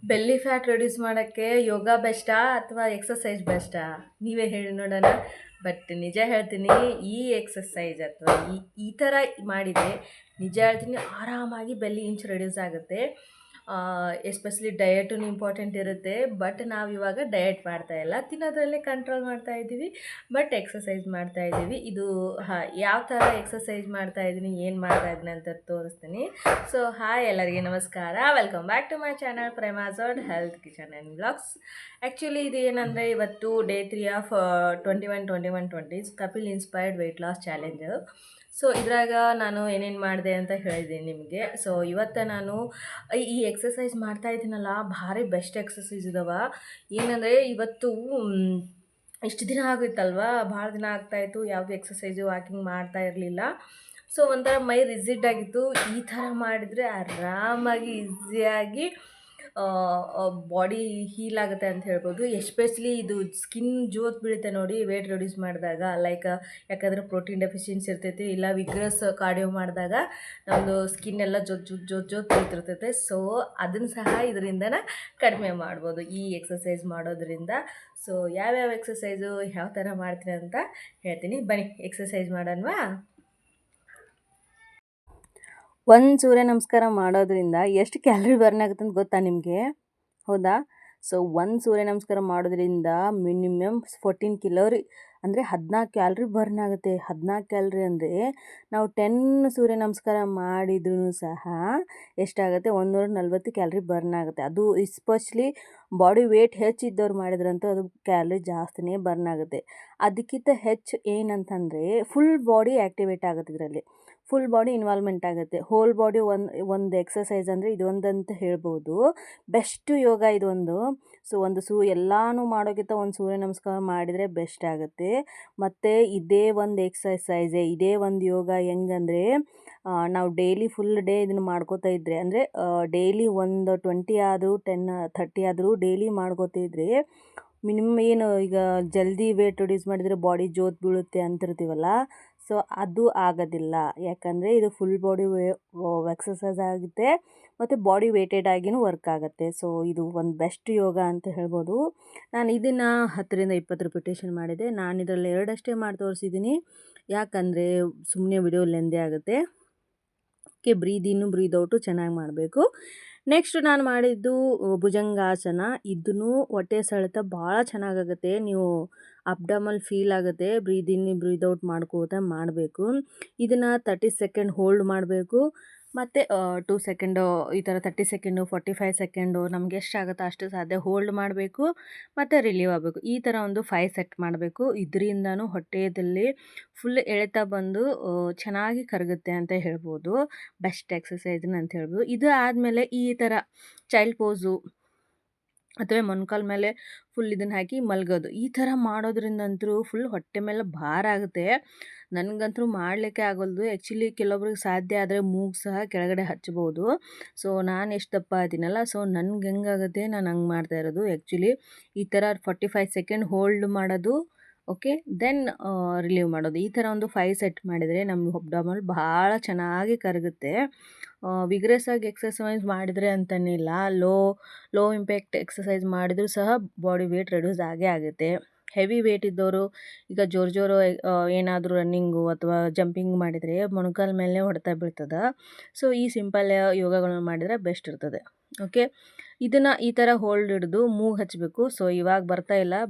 Belly fat reduce ಮಾಡೋಕ್ಕೆ ಯೋಗ ಬೆಸ್ಟಾ ಅಥವಾ exercise ಬೆಸ್ಟಾ? ನೀವೇ ಹೇಳಿ ನೋಡೋಣ. ಬಟ್ ನಿಜ ಹೇಳ್ತೀನಿ, ಈ ಎಕ್ಸಸೈಸ್ ಅಥವಾ ಈ ಥರ ಮಾಡಿದರೆ ನಿಜ ಹೇಳ್ತೀನಿ ಆರಾಮಾಗಿ ಬೆಲ್ಲಿ ಇಂಚ್ ರೆಡ್ಯೂಸ್ ಆಗುತ್ತೆ. ಎಸ್ಪೆಷಲಿ ಡಯಟೂ ಇಂಪಾರ್ಟೆಂಟ್ ಇರುತ್ತೆ. ಬಟ್ ನಾವು ಇವಾಗ ಡಯಟ್ ಮಾಡ್ತಾ ಇಲ್ಲ, ತಿನ್ನೋದ್ರಲ್ಲೇ ಕಂಟ್ರೋಲ್ ಮಾಡ್ತಾ ಇದ್ದೀವಿ. ಬಟ್ ಎಕ್ಸಸೈಸ್ ಮಾಡ್ತಾ ಇದ್ದೀವಿ. ಇದು ಯಾವ ಥರ ಎಕ್ಸಸೈಸ್ ಮಾಡ್ತಾ ಇದ್ದೀನಿ, ಏನು ಮಾಡ್ತಾ ಇದ್ದೀನಿ ಅಂತ ತೋರಿಸ್ತೀನಿ. ಸೊ ಹಾಯ್, ಎಲ್ಲರಿಗೆ ನಮಸ್ಕಾರ. Welcome back to my channel ಪ್ರೇಮಾಜೋಡ್ health kitchen and vlogs. Actually ಇದು ಏನಂದರೆ, ಇವತ್ತು day 3 of 21-21-20 Kapil inspired weight loss challenge. So ಇದ್ರಾಗ ನಾನು ಏನೇನು ಮಾಡಿದೆ ಅಂತ ಹೇಳಿದ್ದೀನಿ ನಿಮಗೆ. ಸೊ ಇವತ್ತು ನಾನು ಈ ಎಕ್ಸಸೈಸ್ ಮಾಡ್ತಾ ಇದ್ದೀನಲ್ಲ, ಭಾರಿ ಬೆಸ್ಟ್ ಎಕ್ಸಸೈಸ್ ಇದಾವೆ. ಏನಂದರೆ ಇವತ್ತು ಇಷ್ಟು ದಿನ ಆಗುತ್ತಲ್ವ, ಭಾಳ ದಿನ ಆಗ್ತಾಯಿತ್ತು ಯಾವುದು ಎಕ್ಸಸೈಸು ವಾಕಿಂಗ್ ಮಾಡ್ತಾ ಇರಲಿಲ್ಲ. ಸೊ ಒಂಥರ ಮೈ ರಿಜಿಡ್ ಆಗಿತ್ತು. ಈ ಥರ ಮಾಡಿದರೆ ಆರಾಮಾಗಿ ಈಸಿಯಾಗಿ ಬಾಡಿ ಹೀಲ್ ಆಗುತ್ತೆ ಅಂತ ಹೇಳ್ಬೋದು. ಎಸ್ಪೆಷಲಿ ಇದು ಸ್ಕಿನ್ ಜೋತ್ ಬೀಳುತ್ತೆ ನೋಡಿ ವೇಟ್ ರೆಡ್ಯೂಸ್ ಮಾಡಿದಾಗ. ಲೈಕ್ ಯಾಕಂದರೆ ಪ್ರೋಟೀನ್ ಡೆಫಿಷಿಯನ್ಸಿ ಇರ್ತೈತಿ, ಇಲ್ಲ ವಿಗ್ರಸ್ ಕಾರ್ಡಿಯೋ ಮಾಡಿದಾಗ ನಮ್ಮದು ಸ್ಕಿನ್ ಎಲ್ಲ ಜೋತ್ ಬೀಳ್ತಿರ್ತೈತೆ. ಸೊ ಅದನ್ನು ಸಹ ಇದರಿಂದನೇ ಕಡಿಮೆ ಮಾಡ್ಬೋದು ಈ ಎಕ್ಸಸೈಸ್ ಮಾಡೋದ್ರಿಂದ. ಸೊ ಯಾವ್ಯಾವ ಎಕ್ಸಸೈಸು ಯಾವ ಥರ ಮಾಡ್ತೀನಿ ಅಂತ ಹೇಳ್ತೀನಿ, ಬನ್ನಿ ಎಕ್ಸಸೈಸ್ ಮಾಡೋಣವಾ. ಒಂದು ಸೂರ್ಯ ನಮಸ್ಕಾರ ಮಾಡೋದ್ರಿಂದ ಎಷ್ಟು ಕ್ಯಾಲರಿ ಬರ್ನ್ ಆಗುತ್ತೆ ಅಂತ ಗೊತ್ತಾ ನಿಮಗೆ? ಹೌದಾ? ಸೊ ಒಂದು ಸೂರ್ಯ ನಮಸ್ಕಾರ ಮಾಡೋದ್ರಿಂದ ಮಿನಿಮಮ್ 14 ಕಿಲೋರಿ ಅಂದರೆ 14 ಕ್ಯಾಲ್ರಿ ಬರ್ನ್ ಆಗುತ್ತೆ. 14 ಕ್ಯಾಲ್ರಿ ಅಂದರೆ ನಾವು 10 ಸೂರ್ಯ ನಮಸ್ಕಾರ ಮಾಡಿದ್ರೂ ಸಹ ಎಷ್ಟಾಗುತ್ತೆ, 140 ಕ್ಯಾಲ್ರಿ ಬರ್ನ್ ಆಗುತ್ತೆ. ಅದು ಎಸ್ಪೆಷಲಿ ಬಾಡಿ ವೇಟ್ ಹೆಚ್ಚಿದ್ದವ್ರು ಮಾಡಿದ್ರಂತೂ ಅದು ಕ್ಯಾಲ್ರಿ ಜಾಸ್ತಿನೇ ಬರ್ನ್ ಆಗುತ್ತೆ. ಅದಕ್ಕಿಂತ ಹೆಚ್ಚು ಏನಂತಂದರೆ ಫುಲ್ ಬಾಡಿ ಆ್ಯಕ್ಟಿವೇಟ್ ಆಗುತ್ತೆ. ಇದರಲ್ಲಿ ಫುಲ್ ಬಾಡಿ ಇನ್ವಾಲ್ವ್ಮೆಂಟ್ ಆಗುತ್ತೆ. ಹೋಲ್ ಬಾಡಿ ಒಂದು ಎಕ್ಸಸೈಸ್ ಅಂದರೆ ಇದೊಂದಂತ ಹೇಳ್ಬೋದು. ಬೆಸ್ಟು ಯೋಗ ಇದೊಂದು. ಸೊ ಎಲ್ಲನೂ ಮಾಡೋಕ್ಕಿಂತ ಒಂದು ಸೂರ್ಯ ನಮಸ್ಕಾರ ಮಾಡಿದರೆ ಬೆಸ್ಟ್ ಆಗುತ್ತೆ. ಮತ್ತು ಇದೇ ಒಂದು ಎಕ್ಸಸೈಸೇ, ಇದೇ ಒಂದು ಯೋಗ ಹೆಂಗಂದರೆ, ನಾವು ಡೈಲಿ ಫುಲ್ ಡೇ ಇದನ್ನು ಮಾಡ್ಕೋತಾ ಇದ್ದರೆ, ಅಂದರೆ ಡೈಲಿ ಒಂದು 20 ಆದರೂ 10 30 ಆದರೂ ಡೈಲಿ ಮಾಡ್ಕೋತಾ ಇದ್ದರೆ ಮಿನಿಮಮ್ ಏನು ಈಗ ಜಲ್ದಿ ವೇಟ್ ರೆಡ್ಯೂಸ್ ಮಾಡಿದರೆ ಬಾಡಿ ಜೋತ್ ಬೀಳುತ್ತೆ ಅಂತಿರ್ತೀವಲ್ಲ, ಸೊ ಅದು ಆಗೋದಿಲ್ಲ. ಯಾಕಂದರೆ ಇದು ಫುಲ್ ಬಾಡಿ ಎಕ್ಸಸೈಸ್ ಆಗುತ್ತೆ ಮತ್ತು ಬಾಡಿ ವೇಟೆಡ್ ಆಗಿಯೂ ವರ್ಕ್ ಆಗುತ್ತೆ. ಸೊ ಇದು ಒಂದು ಬೆಸ್ಟ್ ಯೋಗ ಅಂತ ಹೇಳ್ಬೋದು. ನಾನು ಇದನ್ನು 10ರಿಂದ 20 ರಿಪಿಟೇಷನ್ ಮಾಡಿದೆ. ನಾನು ಇದರಲ್ಲಿ 2 ಅಷ್ಟೇ ಮಾಡಿ ತೋರಿಸಿದ್ದೀನಿ, ಯಾಕಂದರೆ ಸುಮ್ಮನೆ ವಿಡಿಯೋ ಲೆಂದಿ ಆಗುತ್ತೆ. ಓಕೆ, ಬ್ರೀದ್ ಇನ್ನು ಬ್ರೀದ್ ಔಟು ಚೆನ್ನಾಗಿ ಮಾಡಬೇಕು. ನೆಕ್ಸ್ಟ್ ನಾನು ಮಾಡಿದ್ದು ಭುಜಂಗಾಸನ. ಇದನ್ನು ಹೊಟ್ಟೆ ಸೆಳೆತ ಭಾಳ ಚೆನ್ನಾಗಾಗುತ್ತೆ. ನೀವು ಅಬ್ಡಮಲ್ ಫೀಲ್ ಆಗುತ್ತೆ. ಬ್ರೀದ್ ಇನ್ ಬ್ರೀದ್ ಔಟ್ ಮಾಡ್ಕೋತಾ ಮಾಡಬೇಕು. ಇದನ್ನು 30 ಸೆಕೆಂಡ್ ಹೋಲ್ಡ್ ಮಾಡಬೇಕು, ಮತ್ತು 2 ಸೆಕೆಂಡು ಈ ಥರ 30 ಸೆಕೆಂಡು 45 ಸೆಕೆಂಡು ನಮ್ಗೆ ಎಷ್ಟಾಗುತ್ತೋ ಅಷ್ಟು ಸಾಧ್ಯ ಹೋಲ್ಡ್ ಮಾಡಬೇಕು ಮತ್ತು ರಿಲೀವ್ ಆಗಬೇಕು. ಈ ಥರ ಒಂದು 5 ಸೆಟ್ ಮಾಡಬೇಕು. ಇದರಿಂದನೂ ಹೊಟ್ಟೆಯಲ್ಲಿ ಫುಲ್ ಎಳೆತ ಬಂದು ಚೆನ್ನಾಗಿ ಕರಗುತ್ತೆ ಅಂತ ಹೇಳ್ಬೋದು. ಬೆಸ್ಟ್ ಎಕ್ಸಸೈಸ್ನ ಅಂತ ಹೇಳ್ಬೋದು. ಇದು ಆದಮೇಲೆ ಈ ಥರ ಚೈಲ್ಡ್ ಪೋಸು ಅಥವಾ ಮೊಣಕಾಲು ಮೇಲೆ ಫುಲ್ ಇದನ್ನು ಹಾಕಿ ಮಲಗೋದು. ಈ ಥರ ಮಾಡೋದ್ರಿಂದಂತೂ ಫುಲ್ ಹೊಟ್ಟೆ ಮೇಲೆ ಭಾರ ಆಗುತ್ತೆ. ನನಗಂತೂ ಮಾಡಲಿಕ್ಕೆ ಆಗೋಲ್ದು. ಆ್ಯಕ್ಚುಲಿ ಕೆಲವೊಬ್ರಿಗೆ ಸಾಧ್ಯ ಆದರೆ ಮೂಗು ಸಹ ಕೆಳಗಡೆ ಹಚ್ಬೋದು. ಸೊ ನಾನು ಎಷ್ಟು ದಪ್ಪ ಇದ್ದೀನಲ್ಲ, ಸೊ ನನಗೆ ಹೆಂಗಾಗುತ್ತೆ ನಾನು ಹಂಗೆ ಮಾಡ್ತಾ ಇರೋದು. ಆ್ಯಕ್ಚುಲಿ ಈ ಥರ 45 ಸೆಕೆಂಡ್ ಹೋಲ್ಡ್ ಮಾಡೋದು, ಓಕೆ, ದೆನ್ ರಿಲೀವ್ ಮಾಡೋದು. ಈ ಥರ ಒಂದು 5 ಸೆಟ್ ಮಾಡಿದರೆ ನಮ್ಮ ಅಬ್ಡಮಲ್ ಭಾಳ ಚೆನ್ನಾಗಿ ಕರಗುತ್ತೆ. ವಿಗ್ರೆಸ್ ಆಗಿ ಎಕ್ಸಸೈಸ್ ಮಾಡಿದರೆ ಅಂತನಿಲ್ಲ, ಲೋ ಇಂಪ್ಯಾಕ್ಟ್ ಎಕ್ಸಸೈಸ್ ಮಾಡಿದರೂ ಸಹ ಬಾಡಿ ವೇಟ್ ರೆಡ್ಯೂಸ್ ಆಗೇ ಆಗುತ್ತೆ. ಹೆವಿ ವೇಟ್ ಇದ್ದವರು ಈಗ ಜೋರು ಏನಾದರೂ ರನ್ನಿಂಗು ಅಥವಾ ಜಂಪಿಂಗ್ ಮಾಡಿದರೆ ಮೊಣಕಾಲು ಮೇಲೆ ಹೊಡೆತ ಬೀಳ್ತದೆ. ಸೊ ಈ ಸಿಂಪಲ್ ಯೋಗಗಳನ್ನು ಮಾಡಿದರೆ ಬೆಸ್ಟ್ ಇರ್ತದೆ. ಓಕೆ, ಇದನ್ನು ಈ ಥರ ಹೋಲ್ಡ್ ಹಿಡಿದು ಮೂಗು ಹಚ್ಚಬೇಕು. ಸೊ ಇವಾಗ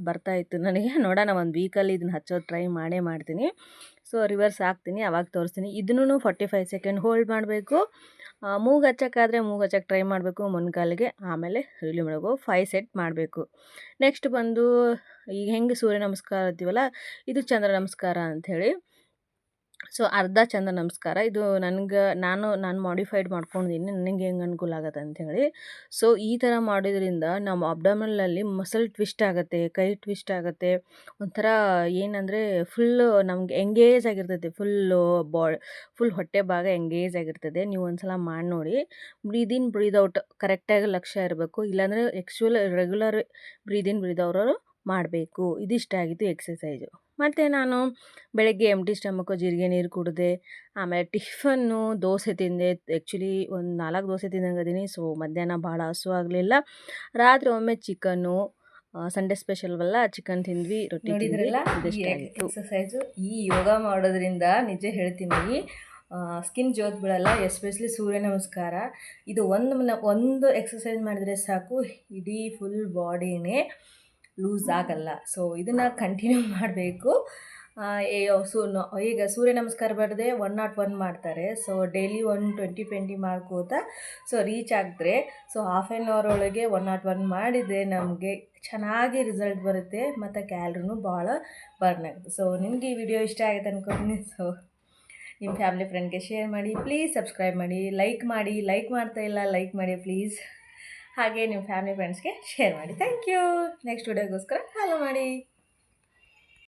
ಬರ್ತಾ ಇತ್ತು ನನಗೆ. ನೋಡೋಣ, ಒಂದು ವೀಕಲ್ಲಿ ಇದನ್ನು ಹಚ್ಚೋದು ಟ್ರೈ ಮಾಡ್ತೀನಿ. ಸೊ ರಿವರ್ಸ್ ಹಾಕ್ತೀನಿ, ಅವಾಗ ತೋರಿಸ್ತೀನಿ. ಇದನ್ನು 45 ಸೆಕೆಂಡ್ ಹೋಲ್ಡ್ ಮಾಡಬೇಕು. ಮೂಗು ಹಚ್ಚೋಕ್ಕಾದರೆ ಮೂಗು ಹಚ್ಚೋಕ್ಕೆ ಟ್ರೈ ಮಾಡಬೇಕು ಮೊಣಕಾಲಿಗೆ, ಆಮೇಲೆ ರಿಲೀವ್ ಮಾಡಬೇಕು. 5 ಸೆಟ್ ಮಾಡಬೇಕು. ನೆಕ್ಸ್ಟ್ ಬಂದು ಈಗ ಹೆಂಗೆ ಸೂರ್ಯ ನಮಸ್ಕಾರ ಅಂತೀವಲ್ಲ, ಇದು ಚಂದ್ರ ನಮಸ್ಕಾರ ಅಂಥೇಳಿ. ಸೊ ಅರ್ಧ ಚಂದ್ರ ನಮಸ್ಕಾರ. ಇದು ನಾನು ಮಾಡಿಫೈಡ್ ಮಾಡ್ಕೊಂಡಿದ್ದೀನಿ, ನನಗೆ ಹೆಂಗೆ ಅನುಕೂಲ ಆಗುತ್ತೆ ಅಂಥೇಳಿ. ಸೊ ಈ ಥರ ಮಾಡೋದ್ರಿಂದ ನಮ್ಮ ಅಬ್ಡಮನಲ್ಲಿ ಮಸಲ್ ಟ್ವಿಸ್ಟ್ ಆಗುತ್ತೆ, ಕೈ ಟ್ವಿಸ್ಟ್ ಆಗುತ್ತೆ. ಒಂಥರ ಏನಂದರೆ ಫುಲ್ಲು ನಮ್ಗೆ ಎಂಗೇಜ್ ಆಗಿರ್ತೈತೆ. ಫುಲ್ ಹೊಟ್ಟೆ ಭಾಗ ಎಂಗೇಜ್ ಆಗಿರ್ತದೆ. ನೀವು ಒಂದು ಸಲ ಮಾಡಿ ನೋಡಿ. ಬ್ರೀದ್ ಇನ್ ಬ್ರೀದ್ ಔಟ್ ಕರೆಕ್ಟಾಗಿ ಲಕ್ಷ್ಯ ಇರಬೇಕು. ಇಲ್ಲಾಂದರೆ ರೆಗ್ಯುಲರ್ ಬ್ರೀದ್ ಇನ್ ಬ್ರೀದ್ ಔಟ್ ಮಾಡಬೇಕು. ಇದಿಷ್ಟಾಗಿತ್ತು ಎಕ್ಸಸೈಸು. ಮತ್ತು ನಾನು ಬೆಳಗ್ಗೆ ಎಂಟಿ ಸ್ಟಮಕ್ಕು ಜೀರಿಗೆ ನೀರು ಕುಡಿದೆ. ಆಮೇಲೆ ಟಿಫನ್ನು ದೋಸೆ ತಿಂದೆ. ಆ್ಯಕ್ಚುಲಿ ಒಂದು 4 ದೋಸೆ ತಿಂದಂಗಿದ್ದೀನಿ. ಸೊ ಮಧ್ಯಾಹ್ನ ಭಾಳ ಹಸುವಾಗಲಿಲ್ಲ. ರಾತ್ರಿ ಒಮ್ಮೆ ಚಿಕನ್ನು, ಸಂಡೇ ಸ್ಪೆಷಲ್ವಲ್ಲ, ಚಿಕನ್ ತಿಂದ್ವಿ, ರೊಟ್ಟಿ ತಿಂದ್ವಿ. ಇದಿಷ್ಟಾಗಿತ್ತು ಎಕ್ಸಸೈಸು. ಈ ಯೋಗ ಮಾಡೋದ್ರಿಂದ ನಿಜ ಹೇಳ್ತೀನಿ ಸ್ಕಿನ್ ಜೋತ್ ಬೀಳಲ್ಲ, ಎಸ್ಪೆಷಲಿ ಸೂರ್ಯ ನಮಸ್ಕಾರ. ಇದು ಒಂದು ಎಕ್ಸಸೈಸ್ ಮಾಡಿದರೆ ಸಾಕು, ಇಡೀ ಫುಲ್ ಬಾಡಿನೇ ಲೂಸ್ ಆಗಲ್ಲ. ಸೊ ಇದನ್ನು ಕಂಟಿನ್ಯೂ ಮಾಡಬೇಕು. ಈಗ ಸೂರ್ಯ ನಮಸ್ಕಾರ ಬರದೆ 101 ಮಾಡ್ತಾರೆ. ಸೊ ಡೈಲಿ 20 ಮಾಡ್ಕೋತಾ ಸೊ ರೀಚ್ ಆಗಿದ್ರೆ ಸೊ ಹಾಫ್ ಆನ್ ಅವರ್ ಒಳಗೆ 101 ಮಾಡಿದರೆ ನಮಗೆ ಚೆನ್ನಾಗಿ ರಿಸಲ್ಟ್ ಬರುತ್ತೆ ಮತ್ತು ಕ್ಯಾಲ್ರಿನೂ ಭಾಳ ಬರ್ನ್ ಆಗುತ್ತೆ. ಸೊ ನಿಮಗೆ ಈ ವಿಡಿಯೋ ಇಷ್ಟ ಆಗುತ್ತೆ ಅಂದ್ಕೊಂಡು ಸೊ ನಿಮ್ಮ ಫ್ಯಾಮಿಲಿ ಫ್ರೆಂಡ್ಗೆ ಶೇರ್ ಮಾಡಿ, ಪ್ಲೀಸ್ ಸಬ್ಸ್ಕ್ರೈಬ್ ಮಾಡಿ, ಲೈಕ್ ಮಾಡ್ತಾ ಇಲ್ಲ, ಲೈಕ್ ಮಾಡಿ ಪ್ಲೀಸ್. ಹಾಗೆ ನಿಮ್ಮ ಫ್ಯಾಮಿಲಿ ಫ್ರೆಂಡ್ಸ್ಗೆ ಶೇರ್ ಮಾಡಿ. Thank you. ನೆಕ್ಸ್ಟ್ ವಿಡಿಯೋಗೋಸ್ಕರ ಫಾಲೋ ಮಾಡಿ.